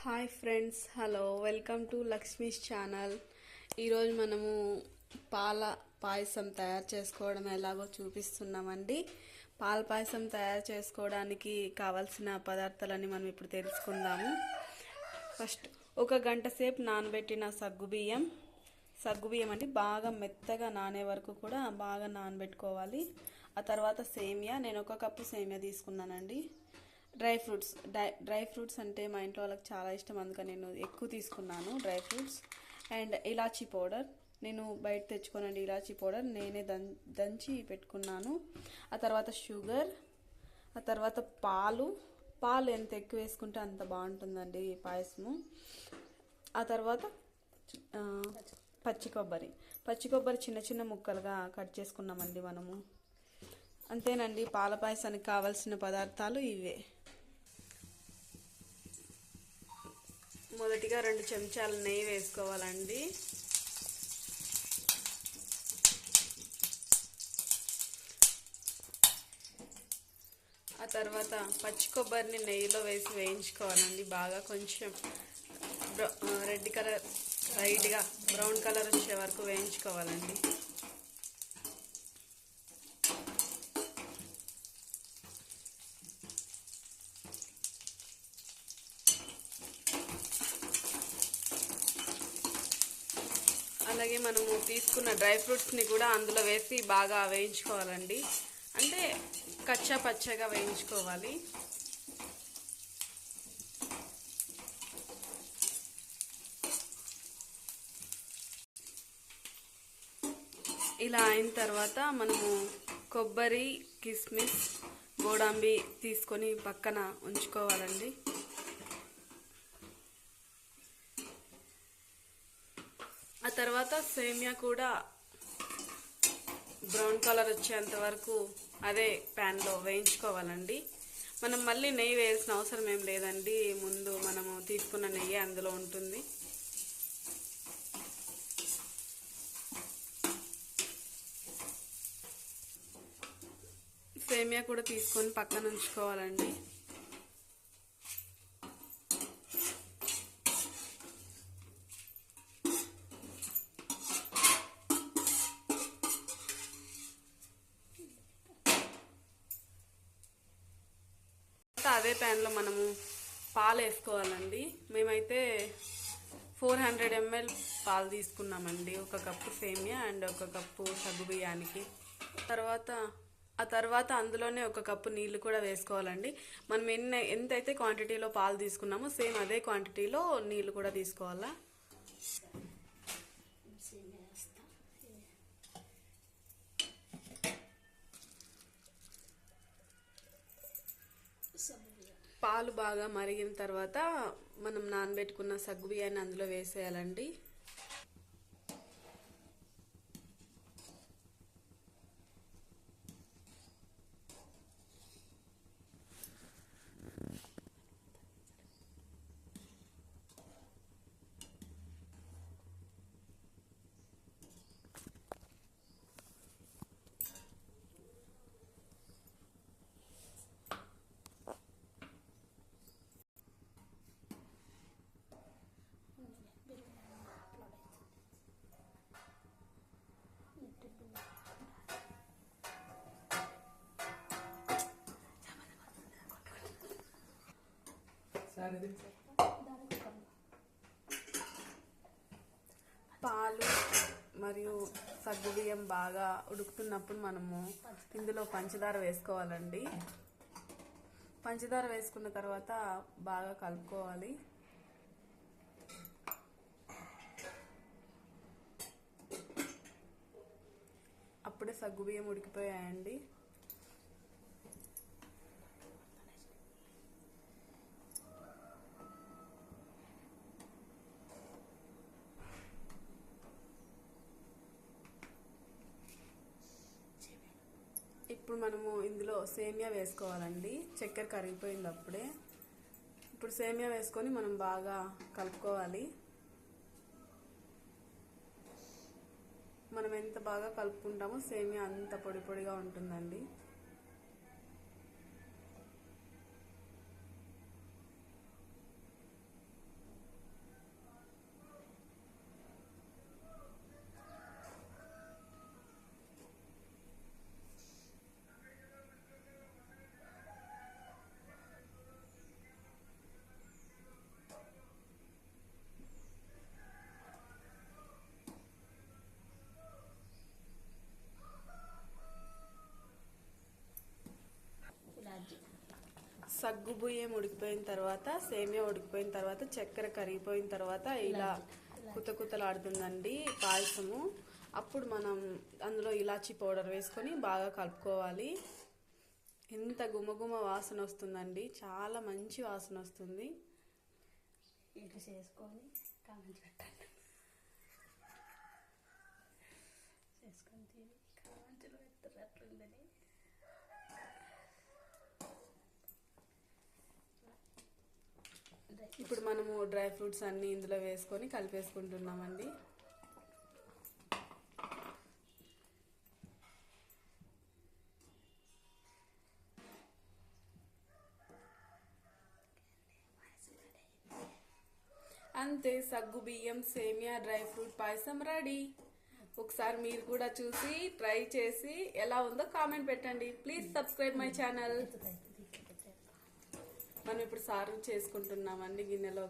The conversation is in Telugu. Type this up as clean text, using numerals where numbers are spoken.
Hi friends, hello, welcome to Lakshmi's channel. ఈరోజు మనము పాల పాయసం తయారు చేసుకోవడం ఎలాగో చూపిస్తున్నామండి. పాల పాయసం తయారు చేసుకోవడానికి కావలసిన పదార్థాలని మనం ఇప్పుడు తెలుసుకుందాము. ఫస్ట్ ఒక గంట సేపు నానబెట్టిన సగ్గుబియ్యం అండి బాగా మెత్తగా నానే వరకు కూడా బాగా నానబెట్టుకోవాలి. ఆ తర్వాత సేమియా, నేను ఒక కప్పు సేమియా తీసుకున్నానండి. డ్రై ఫ్రూట్స్ అంటే మా ఇంట్లో వాళ్ళకి చాలా ఇష్టం, అందుకని నేను ఎక్కువ తీసుకున్నాను dry fruits. And elaichi powder, నేను బయట తెచ్చుకోనండి ఇలాచీ పౌడర్, నేనే దంచి పెట్టుకున్నాను. ఆ తర్వాత షుగర్, ఆ తర్వాత పాలు ఎంత ఎక్కువ వేసుకుంటే అంత బాగుంటుందండి ఈ పాయసము. ఆ తర్వాత పచ్చి కొబ్బరి చిన్న చిన్న ముక్కలుగా కట్ చేసుకున్నామండి మనము. అంతేనండి, పాల పాయసానికి కావాల్సిన పదార్థాలు ఇవే. మొదటిగా 2 చెంచాల నెయ్యి వేసుకోవాలండి. ఆ తర్వాత పచ్చి కొబ్బరిని నెయ్యిలో వేసి వేయించుకోవాలండి. బాగా కొంచెం రెడ్ కలర్, లైట్గా బ్రౌన్ కలర్ వచ్చే వరకు వేయించుకోవాలండి. అలాగే మనము తీసుకున్న డ్రై ఫ్రూట్స్ని కూడా అందులో వేసి బాగా వేయించుకోవాలండి. అంటే కచ్చా పచ్చగా వేయించుకోవాలి. ఇలా అయిన తర్వాత మనము కొబ్బరి, కిస్మిస్, గోడంబి తీసుకొని పక్కన ఉంచుకోవాలండి. ఆ తర్వాత సేమియా కూడా బ్రౌన్ కలర్ వచ్చేంత వరకు అదే ప్యాన్లో వేయించుకోవాలండి. మనం మళ్ళీ నెయ్యి వేయాల్సిన అవసరం ఏం లేదండి, ముందు మనము తీసుకున్న నెయ్యి అందులో ఉంటుంది. సేమియా కూడా తీసుకొని పక్కన ఉంచుకోవాలండి. అదే ప్యాన్లో మనము పాలు వేసుకోవాలండి. మేమైతే 400 ml పాలు తీసుకున్నామండి, ఒక కప్పు సేమియా అండ్ ఒక కప్పు సగ్గుబియ్యానికి. ఆ తర్వాత అందులోనే ఒక కప్పు నీళ్లు కూడా వేసుకోవాలండి. మనం ఎంతైతే క్వాంటిటీలో పాలు తీసుకున్నామో సేమ్ అదే క్వాంటిటీలో నీళ్లు కూడా తీసుకోవాలా. పాలు బాగా మరిగిన తర్వాత మనం నానబెట్టుకున్న సగ్గుబియ్యాన్ని అందులో వేసేయాలండి. పాలు మరియు సగ్గుబియ్యం బాగా ఉడుకుతున్నప్పుడు మనము ఇందులో పంచదార వేసుకోవాలండి. పంచదార వేసుకున్న తర్వాత బాగా కలుపుకోవాలి. అప్పుడే సగ్గుబియ్యం ఉడికిపోయాయండి. ఇప్పుడు మనము ఇందులో సేమియా వేసుకోవాలండి. చక్కెర కరిగిపోయింది అప్పుడే. ఇప్పుడు సేమియా వేసుకొని మనం బాగా కలుపుకోవాలి. మనం ఎంత బాగా కలుపుకుంటామో సేమియా అంత పొడి పొడిగా ఉంటుందండి. సగ్గు బియ్యం ఉడికిపోయిన తర్వాత, సేమియా ఉడికిపోయిన తర్వాత, చక్కెర కరిగిపోయిన తర్వాత ఇలా కుతకుతలాడుతుందండి పాయసము. అప్పుడు మనం అందులో ఇలాచీ పౌడర్ వేసుకొని బాగా కలుపుకోవాలి. ఎంత గుమగుమ వాసన వస్తుందండి, చాలా మంచి వాసన వస్తుంది. ఇటు చేసుకొని కామెంట్ పెట్టండి, చేసుకొని తిని కామెంట్లో పెడతారు అట్లుందని. ఇప్పుడు మనము డ్రై ఫ్రూట్స్ అన్ని ఇందులో వేసుకొని కలిపేసుకుంటున్నామండి. అంతే, సగ్గు బియ్యం సేమియా డ్రై ఫ్రూట్ పాయసం రెడీ. ఒకసారి మీరు కూడా చూసి ట్రై చేసి ఎలా ఉందో కామెంట్ పెట్టండి. Please subscribe my channel. మనం ఇప్పుడు సర్వ్ చేసుకుంటున్నామండి గిన్నెలో.